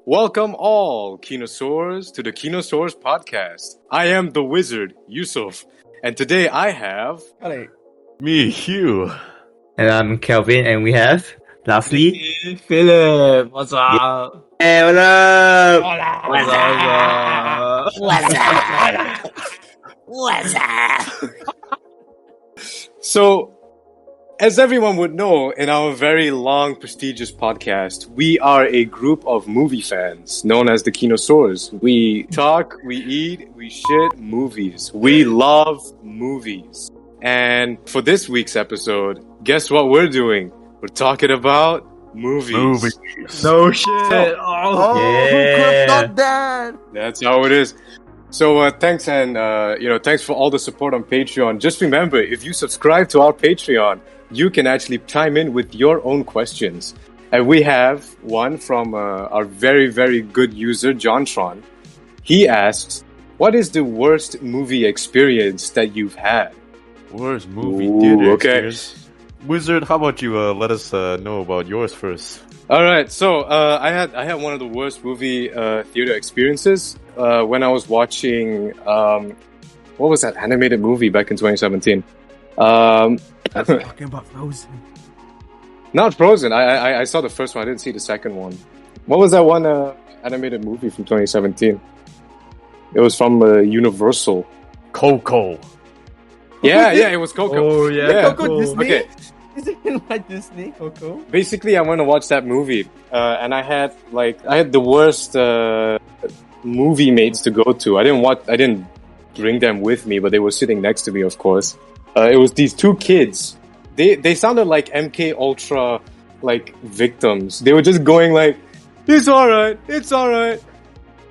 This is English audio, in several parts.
Welcome all, Kinosaurs, to the Kinosaurs podcast. I am the wizard, Yusuf, and today I have... Me, Hugh. And I'm Kelvin, and we have, lastly, Philip. What's up? Hey, what up? What's up? So, as everyone would know, in our very long, prestigious podcast, we are a group of movie fans known as the Kinosaurs. We talk, we eat, we shit movies. We love movies. And for this week's episode, guess what we're doing? We're talking about movies. No shit. Oh, Yeah. who could have thought that? That's how it is. So thanks thanks for all the support on Patreon. Just remember, if you subscribe to our Patreon, you can actually chime in with your own questions. And we have one from our very, very good user, JohnTron. He asks, what is the worst movie experience that you've had? Worst movie Ooh, theater okay. experience. Wizard, how about you let us know about yours first? All right, so I had one of the worst movie theater experiences when I was watching what was that animated movie back in 2017? Talking about Frozen. Not Frozen. I saw the first one. I didn't see the second one. What was that one animated movie from 2017? It was from Universal. Coco. Yeah, it was Coco. Oh yeah, Yeah. Coco. Disney? Okay, Is it like Disney, Coco? basically, I went to watch that movie, and I had the worst movie mates to go to. I didn't bring them with me, but they were sitting next to me, of course. It was these two kids. They sounded like MK Ultra victims. They were just going like, "It's alright, it's alright."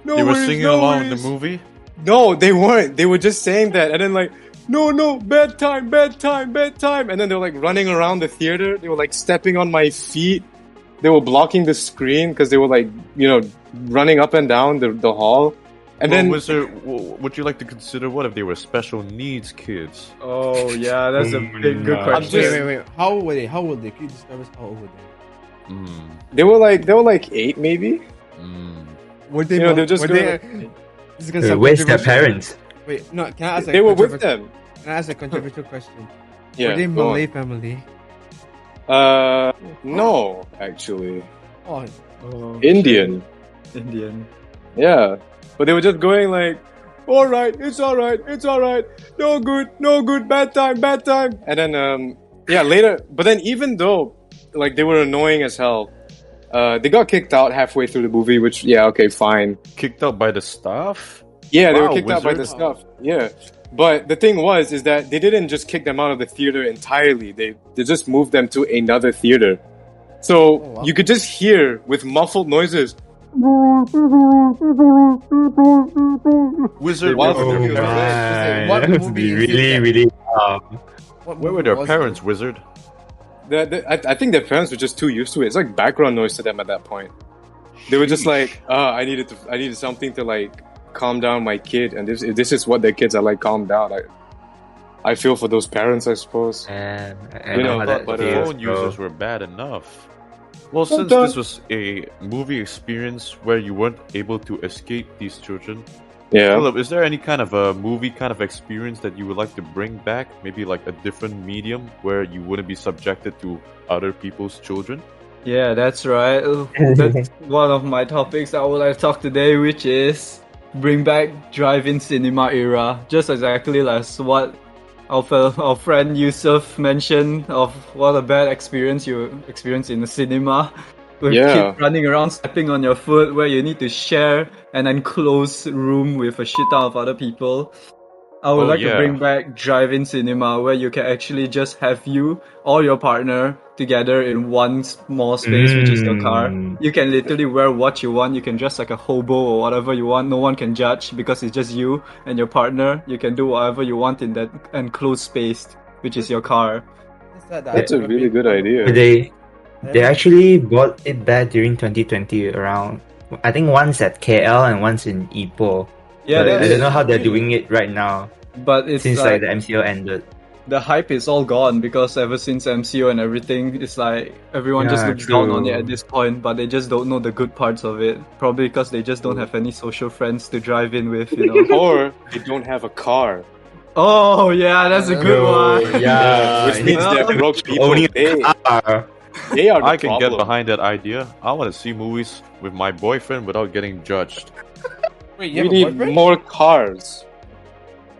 No They were worries, singing no along in worries." the movie? No, they weren't. They were just saying that, and then no, bedtime, bedtime, bedtime, and then they were running around the theater. They were stepping on my feet. They were blocking the screen because they were running up and down the hall. And then Wizard, would you like to consider what if they were special needs kids? Oh yeah, that's a big good I'm question. just- Wait. How old were they? How old were they? Can you describe us how old were they? Mm, they were 8 maybe. Were they? You know, they're just were going they? This is gonna sound Where's their controversial. parents? Wait, no. Can I ask? They were with them. Can I ask a controversial question? Yeah. Were they go on. Malay family? No, actually, Oh, Oh, Indian. shit. Indian. Yeah, but they were just going "All right, it's all right, it's all right. No good, bad time." And then later. But then even though they were annoying as hell, they got kicked out halfway through the movie. Which okay, fine. Kicked out by the staff? Yeah, they were Wow, kicked out by the Wizard. stuff. Yeah. But the thing is that they didn't just kick them out of the theater entirely. They just moved them to another theater. So wow. you could just hear with muffled noises. Wizard, Wow. where were their Oh, parents? What That must movie be is really, it? really What Where were movie their was parents, it? Wizard? I think their parents were just too used to it. It's like background noise to them at that point. They were just I needed something to calm down my kid, and if this is what their kids are calm down. I feel for those parents, I suppose. I You know know, how that but, feels, Phone bro. users were bad enough. Well, since Sometimes- this was a movie experience where you weren't able to escape these children, Yeah. Philip, is there any kind of a movie kind of experience that you would like to bring back? Maybe a different medium where you wouldn't be subjected to other people's children? Yeah, that's right. That's one of my topics I would like to talk today, which is bring back drive-in cinema era. Just exactly like what our friend Yusuf mentioned of what a bad experience you experienced in the cinema. With Yeah. kids running around stepping on your foot where you need to share an enclosed room with a shit ton of other people. I would Oh, like to yeah. bring back drive-in cinema where you can actually just have you or your partner together in one small space, which is your car. You can literally wear what you want. You can dress like a hobo or whatever you want. No one can judge because it's just you and your partner. You can do whatever you want in that enclosed space, which is your car. That's a really good idea. But they actually brought it back during 2020 around. I think once at KL and once in Ipoh. Yeah, But I that's don't know how they're doing it right now but it's since like the MCO ended. the hype is all gone because ever since MCO and everything, it's like everyone just Yeah, looks down on it true. at this point, but they just don't know the good parts of it. Probably because they just don't have any social friends to drive in with, you know. Or they don't have a car. Oh yeah, that's a good Oh, one. yeah. Which means well, that broke people, Only a they car. are the I can get problem. behind that idea. I want to see movies with my boyfriend without getting judged. Wait, you We have a need boyfriend? more cars.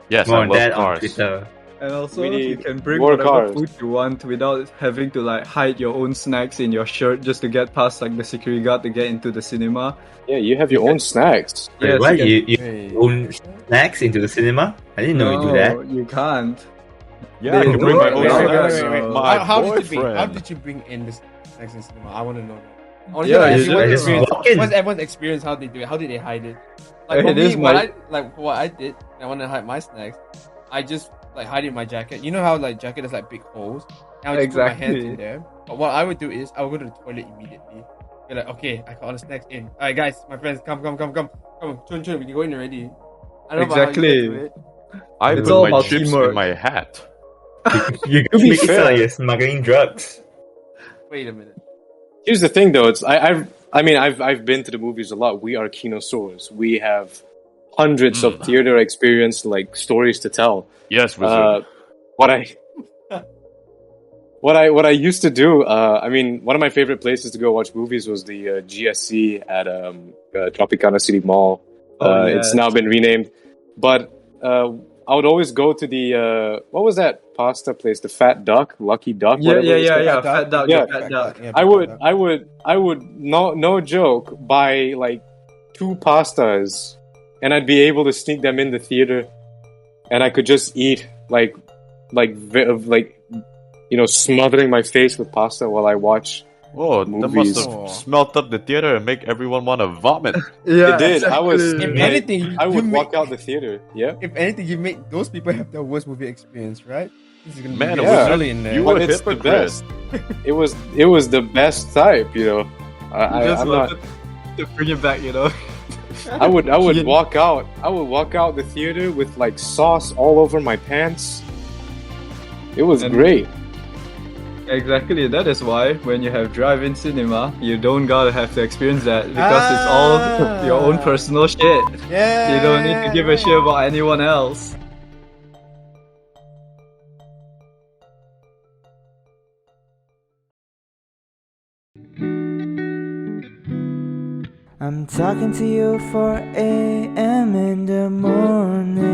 Yes, More I on love that on cars. Twitter. And also, We you need can bring more whatever cars. food you want without having to like hide your own snacks in your shirt just to get past like the security guard to get into the cinema. Yeah, you have your own snacks. Wait, Yes, what? you can- You Wait. own snacks into the cinema? I didn't know you do that. No, you can't. Yeah, I They can do bring my it. own Wait, snacks. wait, wait. My How did you boyfriend. bring in the snacks in cinema? I want to know that. Honestly, Yeah, like, you everyone's just experience- walk in. What's everyone's experience? How they do it? How did they hide it? Like for It me, is my- what I did, I want to hide my snacks. I just like hide it in my jacket. You know how like jacket has like big holes. And I would just put my hands Exactly. in there. But what I would do is I would go to the toilet immediately. Be like, okay, I got all the snacks in. Alright, guys, my friends, come, chun, we can go in already. I don't know about how you Exactly. guys do it. I It's put all my about chips teamwork. in my hat. You To be make it sound fair- like you're smuggling drugs. Wait a minute. Here's the thing, though. I've been to the movies a lot. We are kinosaurs. We have hundreds of theater experience, like stories to tell. Yes, wizard. What I used to do, one of my favorite places to go watch movies was the GSC at Tropicana City Mall. Oh, It's yes. now been renamed, but I would always go to the what was that pasta place? The Fat Duck, Lucky Duck. Yeah, whatever it's called. Fat duck, Yeah. fat duck. Yeah, I would no joke buy like 2 pastas, and I'd be able to sneak them in the theater, and I could just eat like smothering my face with pasta while I watch. Whoa, that must movies. have smelt up the theater and make everyone want to vomit. Yeah, It did. I was. exactly. If man, anything, I you would make- walk out the theater. Yeah, If anything, you make those people have the worst movie experience, right? This is gonna Man, be it was- early in there. you but were a it's the hypocrite. best. It was the best type. You know, You just I'm not. wanted to bring it back, you know. I would You- walk out. I would walk out the theater with like sauce all over my pants. It was And- great. Exactly, that is why when you have drive-in cinema, you don't gotta have to experience that because it's all your own personal shit. Yeah. You don't need to give a shit about anyone else. I'm talking to you 4 a.m. in the morning,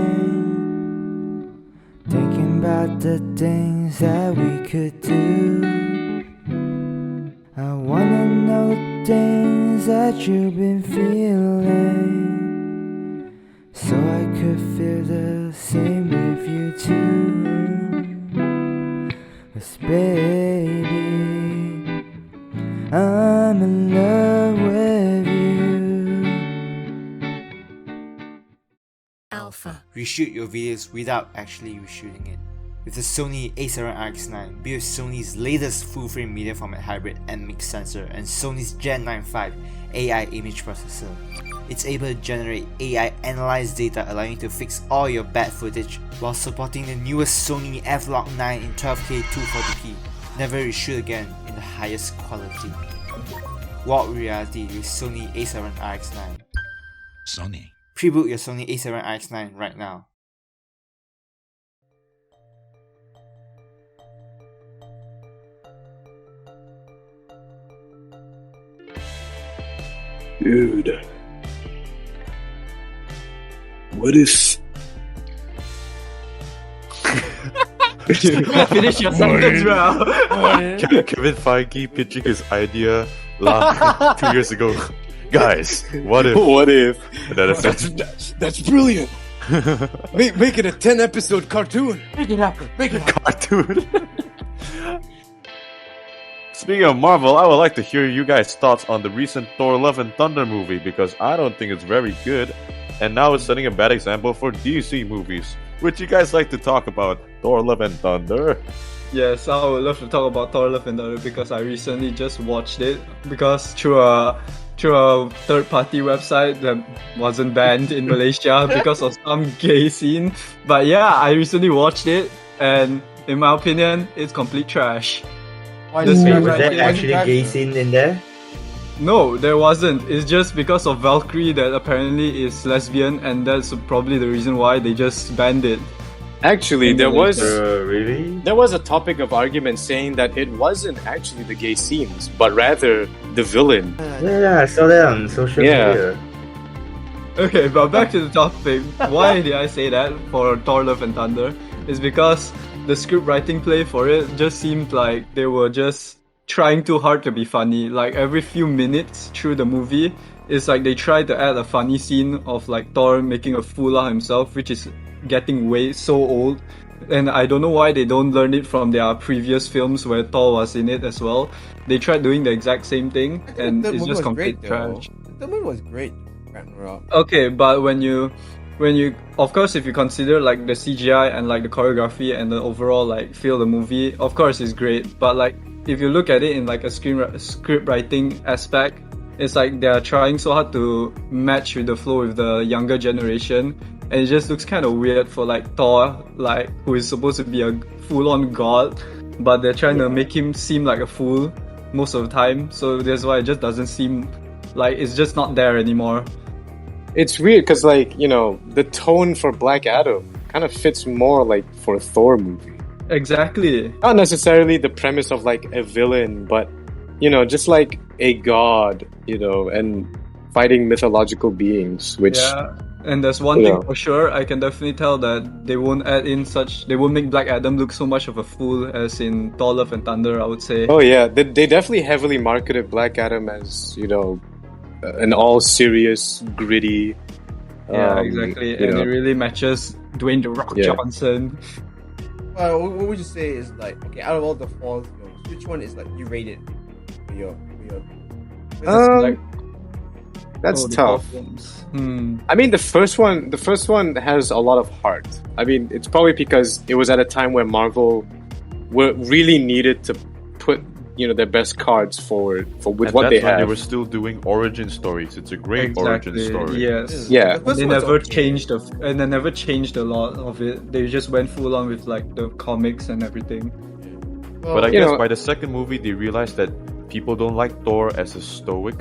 thinking about the things that we could do. I wanna know the things that you've been feeling, so I could feel the same with you too. 'Cause baby, I'm in love with you. Alpha. Reshoot your videos without actually reshooting it. With the Sony a7RX9, build Sony's latest full-frame media format hybrid and mix sensor and Sony's Gen 9.5 AI image processor. It's able to generate AI analyzed data allowing you to fix all your bad footage while supporting the newest Sony F-Log 9 in 12K 240p. Never reshoot again in the highest quality. Warp reality with Sony a7RX9. Sony. Pre-book your Sony a7RX9 right now. Dude, what if? Finish your sentence, bro. Kevin Feige pitching his idea 2 years ago. Guys, what if? What if? And then it's That's brilliant. Make it a 10-episode cartoon. Make it happen. Make it happen. cartoon. Speaking of Marvel, I would like to hear you guys' thoughts on the recent Thor: Love and Thunder movie because I don't think it's very good, and now it's setting a bad example for DC movies. Would you guys like to talk about Thor: Love and Thunder? Yes, I would love to talk about Thor: Love and Thunder because I recently just watched it because through a third-party website that wasn't banned in Malaysia because of some gay scene. But yeah, I recently watched it, and in my opinion, it's complete trash. Why The is Wait, screen was writing- there actually a gay scene in there? No, there wasn't. It's just because of Valkyrie that apparently is lesbian, and that's probably the reason why they just banned it. Actually, there was Really? there was a topic of argument saying that it wasn't actually the gay scenes, but rather the villain. Yeah, I saw that on social Yeah. media. Okay, but back to the topic. Why did I say that for Thor Love and Thunder? Is because the script writing play for it just seemed like they were just trying too hard to be funny. Like every few minutes through the movie, it's like they tried to add a funny scene of like Thor making a fool of himself, which is getting way so old. And I don't know why they don't learn it from their previous films where Thor was in it as well. They tried doing the exact same thing, and it's just complete trash. The movie was great. Ragnarok. Okay, but when you of course if you consider like the CGI and like the choreography and the overall like feel of the movie, of course it's great. But like if you look at it in like a script writing aspect, it's like they're trying so hard to match with the flow with the younger generation, and it just looks kind of weird for like Thor, like who is supposed to be a full-on god, but they're trying to make him seem like a fool most of the time. So that's why it just doesn't seem like it's just not there anymore. It's weird because, like, you know, the tone for Black Adam kind of fits more like for a Thor movie. Exactly. Not necessarily the premise of like a villain, but you know, just like a god, you know, and fighting mythological beings, which Yeah. And there's one Yeah. thing for sure, I can definitely tell that they won't they won't make Black Adam look so much of a fool as in Thor Love and Thunder, I would say. oh yeah, they definitely heavily marketed Black Adam as, you know, an all serious, gritty. Yeah, exactly. you And know. it really matches Dwayne The Rock Yeah. Johnson. What would you say is like, okay, out of all the four films, which one is like you rate it for your Um, That's Oh, the tough. problems. I mean, the first one has a lot of heart. I mean, it's probably because it was at a time where Marvel really needed to put, you know, their best cards forward with At what that they time, have. they were still doing origin stories. It's a great origin story. Yes. Yeah. The first They one's never okay. changed and they never changed a lot of it. They just went full on with like the comics and everything. Well, But I You guess know- by the second movie, they realized that people don't like Thor as a stoic,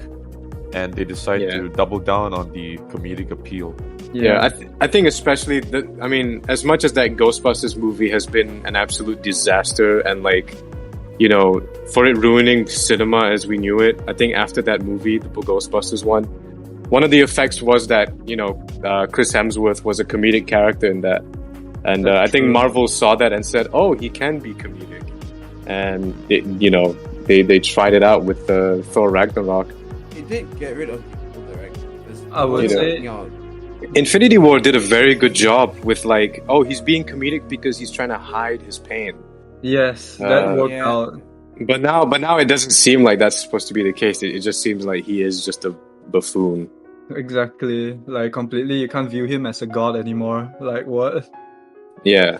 and they decide Yeah. to double down on the comedic appeal. Yeah, I think especially I mean, as much as that Ghostbusters movie has been an absolute disaster and like, you know, for it ruining cinema as we knew it, I think after that movie, the Ghostbusters one of the effects was that, you know, Chris Hemsworth was a comedic character in that. And I think Marvel saw that and said, oh, he can be comedic. And, they tried it out with Thor Ragnarok. it did get rid of the director. I would say- Infinity War did a very good job with like, oh, he's being comedic because he's trying to hide his pain. Yes, that worked Yeah. out. But now it doesn't seem like that's supposed to be the case. It just seems like he is just a buffoon. Exactly. Like completely you can't view him as a god anymore. Like what? Yeah.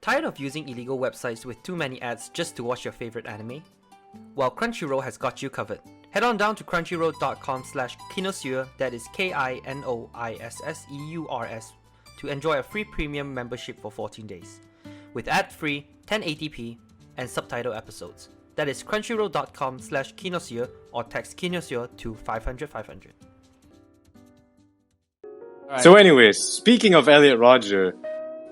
Tired of using illegal websites with too many ads just to watch your favorite anime? Well, Crunchyroll has got you covered. Head on down to crunchyroll.com/Kinosure, that is KINOISSEURS, to enjoy a free premium membership for 14 days. With ad-free, 1080p, and subtitle episodes. That is crunchyroll.com/Kinosure or text Kinosure to 500 So, anyways, speaking of Elliot Rodger,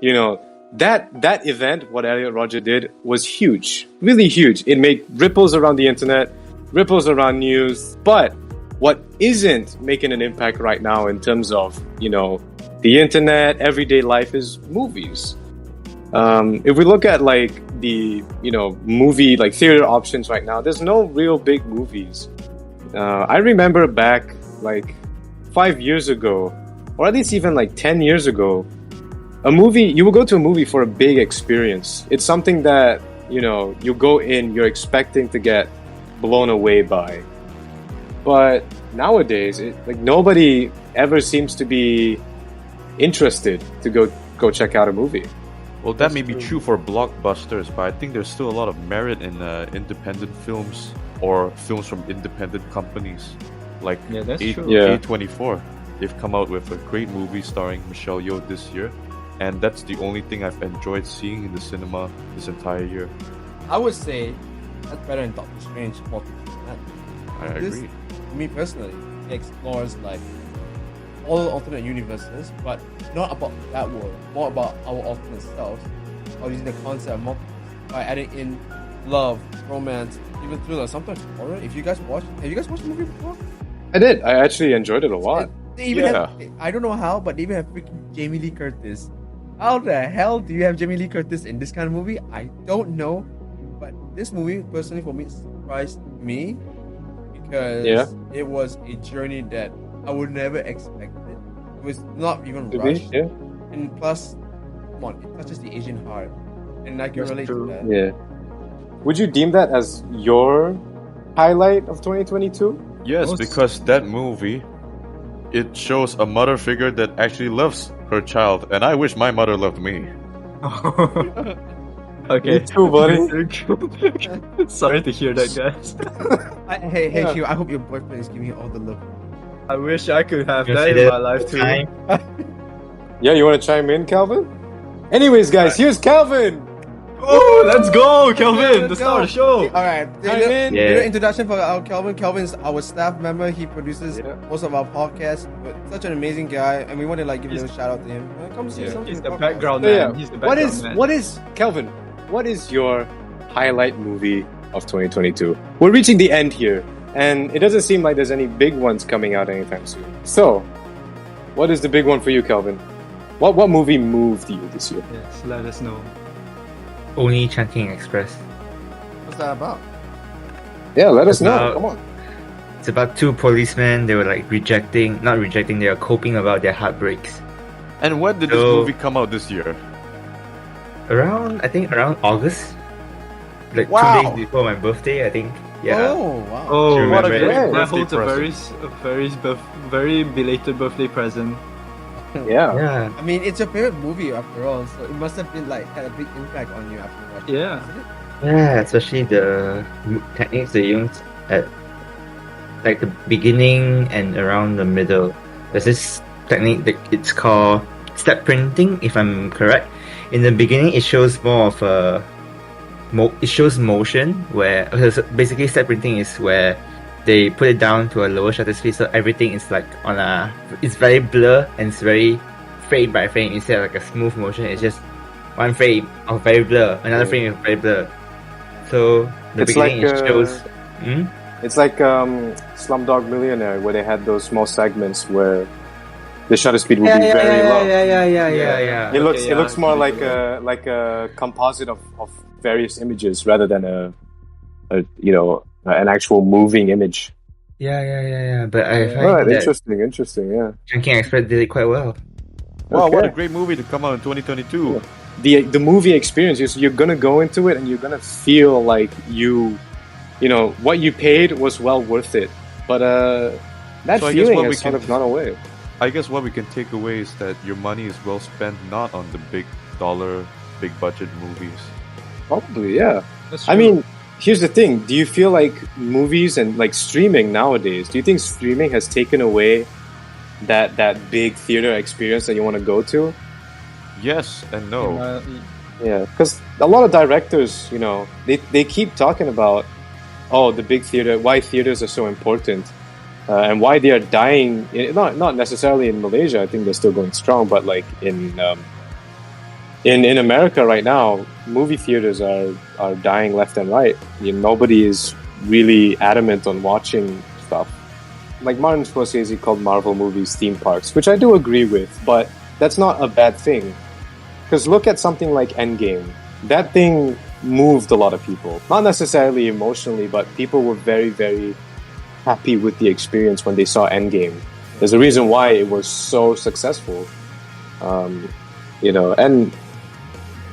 you know, that event, what Elliot Rodger did, was huge, really huge. It made ripples around the internet, ripples around news. But what isn't making an impact right now in terms of, you know, the internet, everyday life is movies. If we look at like the, you know, movie like theater options right now, there's no real big movies. I remember back like 5 years ago, or at least even like 10 years ago, you will go to a movie for a big experience. It's something that, you know, you go in, you're expecting to get blown away by. But nowadays, nobody ever seems to be interested to go check out a movie. Well, that may be true for blockbusters, but I think there's still a lot of merit in independent films or films from independent companies. Like that's true. A24. They've come out with a great movie starring Michelle Yeoh this year, and that's the only thing I've enjoyed seeing in the cinema this entire year. I would say that's better than Doctor Strange. I agree. Me personally, it explores like all alternate universes, but not about that world, more about our alternate selves, or using the concept of multiverse by adding in love, romance, even thriller, sometimes horror. Have you guys watched the movie before? I did. I actually enjoyed it a lot. They even have, I don't know how, but they even have freaking Jamie Lee Curtis. How the hell do you have Jamie Lee Curtis in this kind of movie? I don't know, but this movie personally for me surprised me because it was a journey that I would never expect it. It was not even rushed. Yeah. And plus, come on, it touches the Asian heart. And I can relate to that. Yeah. Would you deem that as your highlight of 2022? Yes, because that movie, it shows a mother figure that actually loves her child, and I wish my mother loved me. Okay. Me too, buddy. Sorry to hear that, guys. Hey, Hugh, I hope your boyfriend is giving you all the love. I wish I could have that in my life too. Yeah, you want to chime in, Calvin? Anyways, guys, here's Calvin! Oh, let's go, Kelvin! The star of the show! Alright, little introduction for our Kelvin. Kelvin is our staff member. He produces most of our podcasts. But such an amazing guy, and we want to give a little shout out to him. Come see something. He's the background man. He's the background man. What is Kelvin? What is your highlight movie of 2022? We're reaching the end here, and it doesn't seem like there's any big ones coming out anytime soon. So, what is the big one for you, Kelvin? What movie moved you this year? Yes, let us know. Only Chungking Express. What's that about? Yeah, let us know. Come on. It's about two policemen. They were not rejecting, they were coping about their heartbreaks. And when did this movie come out this year? Around August. Like 2 days before my birthday, I think. Yeah. Oh, wow. Oh, what a great that birthday holds a very belated birthday present. Yeah. I mean, it's your favorite movie after all, so it must have been had a big impact on you after watching it. Yeah, especially the techniques they used at the beginning and around the middle. There's this technique that it's called step printing, if I'm correct. In the beginning, it shows more of a it shows motion, where basically step printing is where they put it down to a lower shutter speed, so everything is it's very blur and it's very frame by frame instead of a smooth motion. It's just one frame of very blur, another frame of very blur. So the beginning it shows. It's like Slumdog Millionaire, where they had those small segments where the shutter speed would be very low. Yeah. It looks more like a composite of various images rather than an actual moving image. Yeah. But I find that interesting. Yeah. Chungking Express did it quite well. Wow, what a great movie to come out in 2022. Yeah. The movie experience is you're gonna go into it and you're gonna feel like what you paid was well worth it. But that feeling has sort of gone away. I guess what we can take away is that your money is well spent not on the big dollar, big budget movies. Probably, yeah. I mean, here's the thing. Do you feel like movies and streaming nowadays, do you think streaming has taken away that big theater experience that you want to go to? Yes and no. Yeah, because a lot of directors, they keep talking about, the big theater, why theaters are so important, and why they are dying. Not necessarily in Malaysia. I think they're still going strong, but in America right now, movie theaters are dying left and right. Nobody is really adamant on watching stuff. Like Martin Scorsese called Marvel movies theme parks, which I do agree with, but that's not a bad thing. Because look at something like Endgame. That thing moved a lot of people. Not necessarily emotionally, but people were very, very happy with the experience when they saw Endgame. There's a reason why it was so successful. You know, and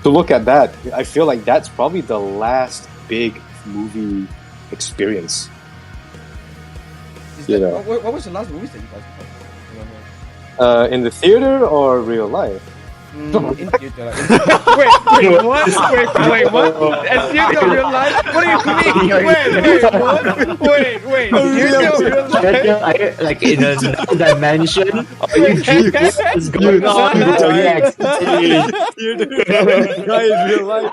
to look at that, I feel like that's probably the last big movie experience. You know, What was the last movie that you guys remember? in the theater or real life? In theater. Wait, what? Wait, what? And theater real life? What do you mean? Wait, what? Wait. Theater real life? Like in another dimension? What is going on? Yes. Guy in real life.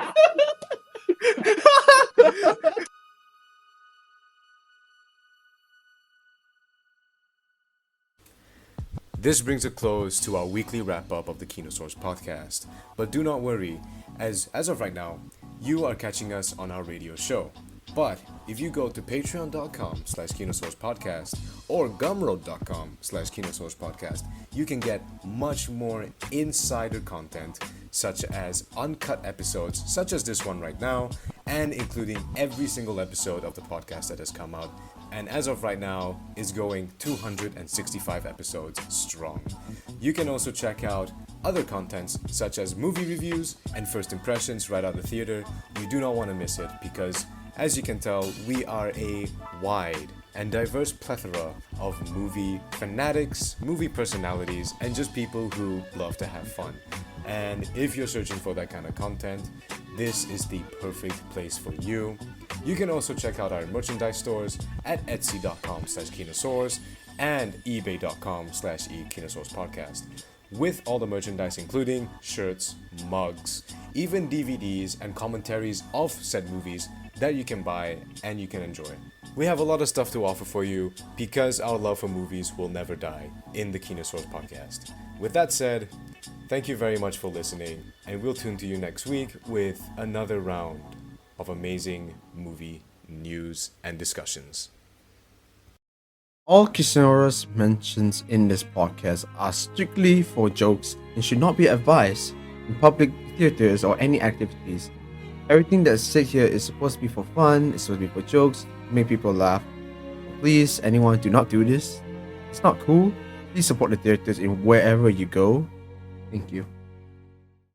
This brings a close to our weekly wrap-up of the Kinosaurus podcast. But do not worry, as of right now, you are catching us on our radio show. But if you go to patreon.com/KinosaurusPodcast or gumroad.com/KinosaurusPodcast, you can get much more insider content, such as uncut episodes, such as this one right now, and including every single episode of the podcast that has come out. And as of right now, is going 265 episodes strong. You can also check out other contents such as movie reviews and first impressions right out of the theater. You do not want to miss it because, as you can tell, we are a wide and diverse plethora of movie fanatics, movie personalities, and just people who love to have fun. And if you're searching for that kind of content, this is the perfect place for you. You can also check out our merchandise stores at etsy.com/Kinosaurus and ebay.com/eKinosaurusPodcast, with all the merchandise including shirts, mugs, even DVDs and commentaries of said movies that you can buy and you can enjoy. We have a lot of stuff to offer for you because our love for movies will never die in the Kinosaurus podcast. With that said, thank you very much for listening, and we'll tune to you next week with another round of amazing movie news and discussions. All Kinosaurus mentions in this podcast are strictly for jokes and should not be advised in public theaters or any activities. Everything that's said here is supposed to be for fun, it's supposed to be for jokes, to make people laugh. Please, anyone, do not do this. It's not cool. Please support the theaters in wherever you go. Thank you.